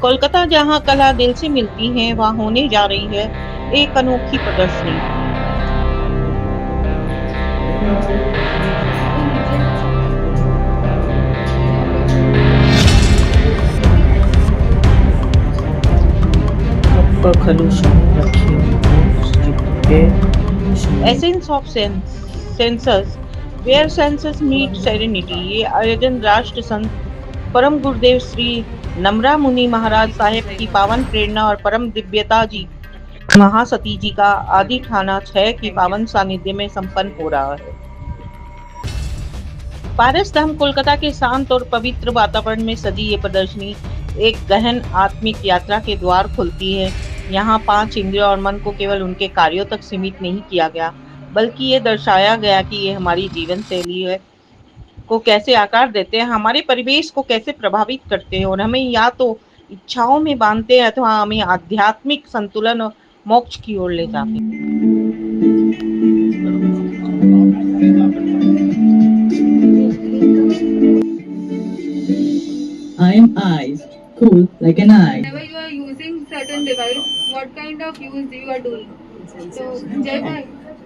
कोलकाता जहां कला दिल से मिलती है, वहां होने जा रही है एक अनोखी प्रदर्शनी। Essence of senses, where senses meet serenity. ये आयोजन राष्ट्र संत परम गुरुदेव श्री नमरा मुनि महाराज साहेब की पावन प्रेरणा और परम दिव्यता जी महासती जी का आदि ठाना 6 की पावन सानिध्य में संपन्न हो रहा है। पारस धाम कोलकाता के शांत और पवित्र वातावरण में सजी ये प्रदर्शनी एक गहन आत्मिक यात्रा के द्वार खोलती है। यहाँ 5 इंद्रियों और मन को केवल उनके कार्यों तक सीमित नहीं किया गया, बल्कि ये दर्शाया गया कि ये हमारी जीवन शैली है को कैसे आकार देते हैं, हमारे परिवेश को कैसे प्रभावित करते हैं और हमें या तो इच्छाओं में बांधते हैं अथवा हमें आध्यात्मिक संतुलन और मोक्ष की ओर ले जाते हैं। I am eyes, cool like an eye. Whenever you are using certain device, what kind of use you are doing? So, जय भाई,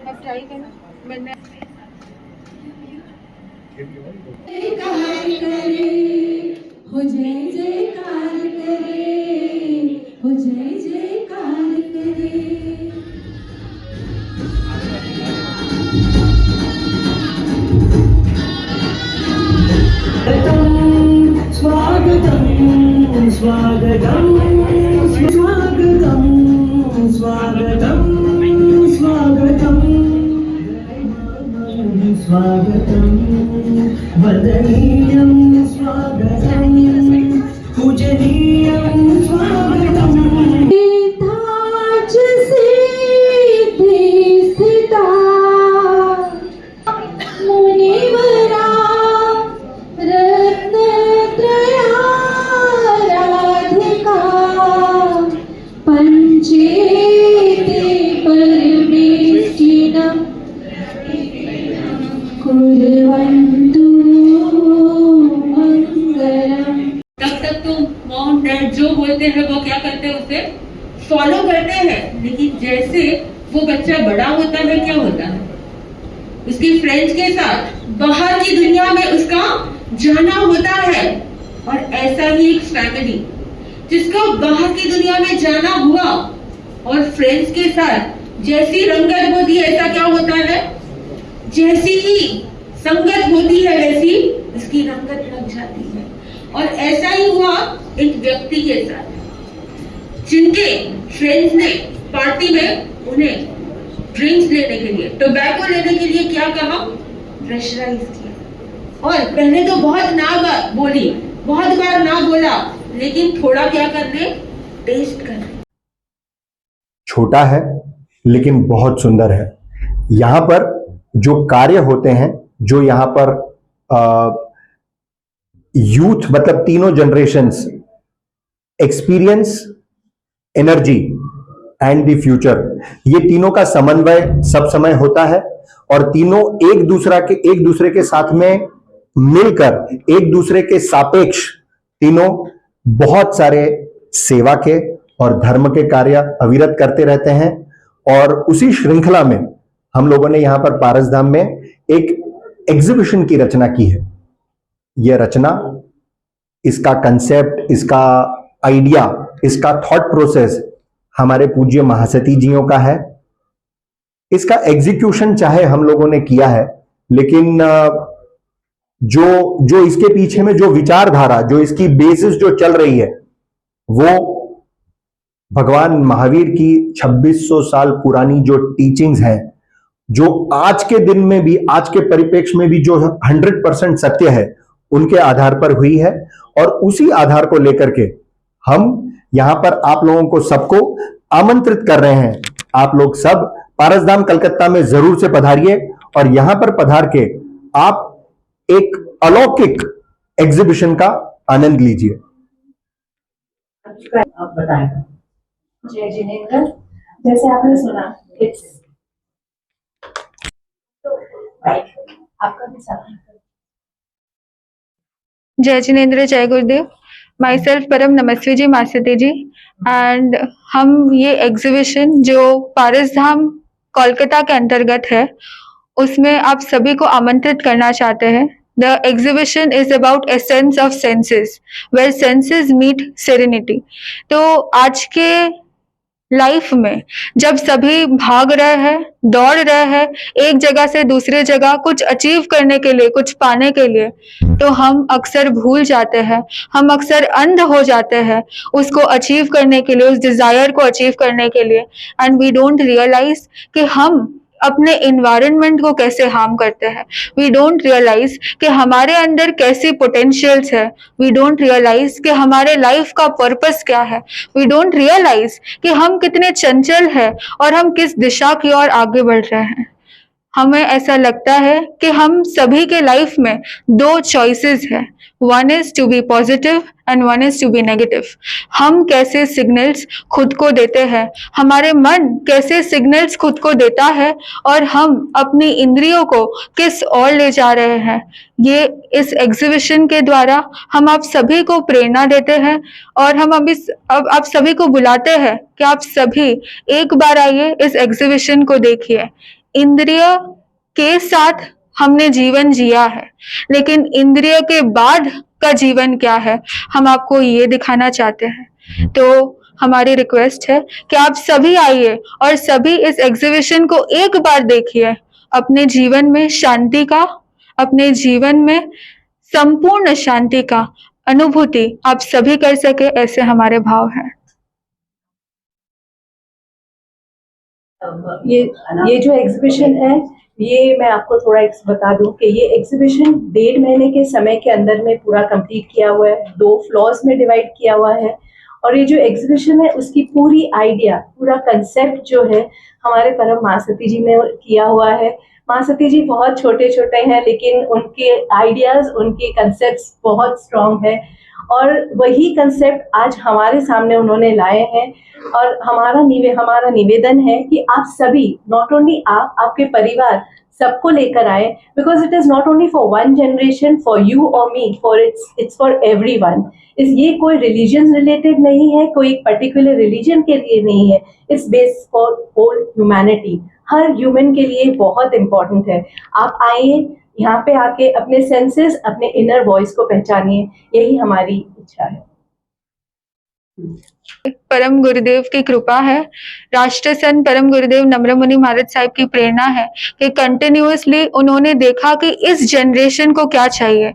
अब ट्राई करो। मैंने हो जय जयकार करे, हो जय जयकार करे। स्वागतम स्वागतम स्वागतम स्वागतम स्वागतम स्वागतम वदनीयं स्वागतम पूजनीयं स्वागतम। ताज से स्थिता मुनिवरा रत्नत्रयाराधिका पंचेते परमेष्टिनम् कुर्वन्तु मंगलम्। तब तक तुम मॉम डैड जो बोलते हैं वो क्या करते हैं, उसे फॉलो करते हैं। लेकिन जैसे वो बच्चा बड़ा होता है, क्या होता है, उसके फ्रेंड्स के साथ बाहर की दुनिया में उसका जाना होता है। और ऐसा ही एक फैमिली जिसका बाहर की दुनिया में जाना हुआ और फ्रेंड्स के साथ जैसी रंगत होती है, ऐसा क्या होता है, जैसी ही संगत होती है वैसी इसकी रंगत लग जाती है। और ऐसा ही हुआ एक व्यक्ति के साथ, जिनके फ्रेंड्स ने पार्टी में उन्हें ड्रिंक्स लेने के लिए, टोबैको लेने के लिए क्या कहा, प्रेशराइज किया। और पहले तो बहुत ना बोली, बहुत बार ना बोला, लेकिन थोड़ा क्या करने, टेस्ट करने। छोटा है लेकिन बहुत सुंदर है। यहाँ पर जो कार्य होते हैं, जो यहाँ पर यूथ मतलब तीनों generations, experience, energy and the future, ये तीनों का समन्वय सब समय होता है। और तीनों एक दूसरे के साथ में मिलकर एक दूसरे के सापेक्ष तीनों बहुत सारे सेवा के और धर्म के कार्य अविरत करते रहते हैं। और उसी श्रृंखला में हम लोगों ने यहां पर पारसधाम में एक एग्जीबिशन की रचना की है। यह रचना, इसका कंसेप्ट, इसका आइडिया, इसका थॉट प्रोसेस हमारे पूज्य महासती जियों का है। इसका एग्जीक्यूशन चाहे हम लोगों ने किया है, लेकिन जो इसके पीछे में जो विचारधारा, जो इसकी बेसिस जो चल रही है, वो भगवान महावीर की 2600 साल पुरानी जो टीचिंग्स हैं, जो आज के दिन में भी, आज के परिप्रेक्ष्य में भी जो 100% सत्य है, उनके आधार पर हुई है। और उसी आधार को लेकर के हम यहां पर आप लोगों को सबको आमंत्रित कर रहे हैं। आप लोग सब पारसधाम कलकत्ता में जरूर से पधारिए और यहां पर पधार के आप एक अलौकिक एग्जीबिशन का आनंद लीजिए। आप बताएं। जय जिनेंद्र, जैसे आपने सुना, आपका भी सवाल। जय जिनेंद्र, जय गुरुदेव। माई सेल्फ परम नमस्वी जी, मासती जी। एंड हम ये एग्जीबिशन जो पारसधाम कोलकाता के अंतर्गत है, उसमें आप सभी को आमंत्रित करना चाहते हैं। The exhibition is about essence of senses, where senses meet serenity. तो आज के लाइफ में जब सभी भाग रहे हैं, दौड़ रहे हैं एक जगह से दूसरे जगह कुछ अचीव करने के लिए, कुछ पाने के लिए, तो हम अक्सर भूल जाते हैं, हम अक्सर अंध हो जाते हैं उसको अचीव करने के लिए, उस डिजायर को अचीव करने के लिए। एंड वी डोंट रियलाइज कि हम अपने इन्वायरमेंट को कैसे हार्म करते हैं। वी डोंट रियलाइज कि हमारे अंदर कैसी पोटेंशियल्स है। वी डोंट रियलाइज कि हमारे लाइफ का पर्पस क्या है। वी डोंट रियलाइज कि हम कितने चंचल हैं और हम किस दिशा की ओर आगे बढ़ रहे हैं। हमें ऐसा लगता है कि हम सभी के लाइफ में दो चॉइसेस है, one is to be positive and one is to be negative. हम कैसे सिग्नल्स खुद को देते हैं, हमारे मन कैसे सिग्नल्स खुद को देता है और हम अपनी इंद्रियों को किस ओर ले जा रहे हैं, ये इस एग्जीबिशन के द्वारा हम आप सभी को प्रेरणा देते हैं। और हम अब आप सभी को बुलाते हैं कि आप सभी एक बार आइए, इस एग्जीबिशन को देखिए। इंद्रिय के साथ हमने जीवन जिया है, लेकिन इंद्रिय के बाद का जीवन क्या है, हम आपको ये दिखाना चाहते हैं। तो हमारी रिक्वेस्ट है कि आप सभी आइए और सभी इस एग्जीबिशन को एक बार देखिए। अपने जीवन में शांति का, अपने जीवन में संपूर्ण शांति का अनुभूति आप सभी कर सके, ऐसे हमारे भाव हैं। ये जो एग्जीबिशन है, ये मैं आपको थोड़ा बता दूं कि ये एग्जीबिशन 1.5 महीने के समय के अंदर में पूरा कंप्लीट किया हुआ है, 2 फ्लोर्स में डिवाइड किया हुआ है। और ये जो एग्जीबिशन है उसकी पूरी आइडिया, पूरा कंसेप्ट जो है हमारे परम महासती जी ने किया हुआ है। महासती जी बहुत छोटे छोटे हैं, लेकिन उनके आइडियाज, उनके कंसेप्ट बहुत स्ट्रॉन्ग है और वही कंसेप्ट आज हमारे सामने उन्होंने लाए हैं। और हमारा निवेदन है कि आप सभी, नॉट ओनली आप, आपके परिवार, सबको लेकर आए, because it is not only for one generation, for you और मी, फॉर इट्स फॉर एवरीवन। ये कोई रिलीजन रिलेटेड नहीं है, कोई पर्टिकुलर रिलीजन के लिए नहीं है, it's based for whole humanity. हर ह्यूमन के लिए बहुत इंपॉर्टेंट है। आप आइए, यहाँ पे आके अपने सेंसेस, अपने इनर वॉइस को पहचानिए, यही हमारी इच्छा है। परम गुरुदेव की कृपा है, राष्ट्र संत परम गुरुदेव नम्र मुनि महाराज साहिब की प्रेरणा है कि कंटिन्यूअसली उन्होंने देखा कि इस जनरेशन को क्या चाहिए।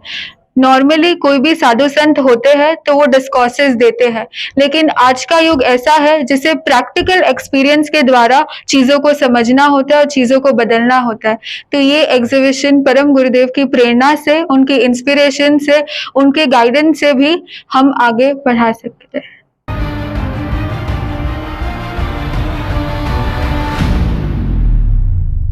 नॉर्मली कोई भी साधु संत होते हैं तो वो डिस्कोर्सेस देते हैं, लेकिन आज का युग ऐसा है जिसे प्रैक्टिकल एक्सपीरियंस के द्वारा चीजों को समझना होता है और चीजों को बदलना होता है। तो ये एग्जीबिशन परम गुरुदेव की प्रेरणा से, उनकी इंस्पिरेशन से, उनके गाइडेंस से भी हम आगे बढ़ा सकते हैं।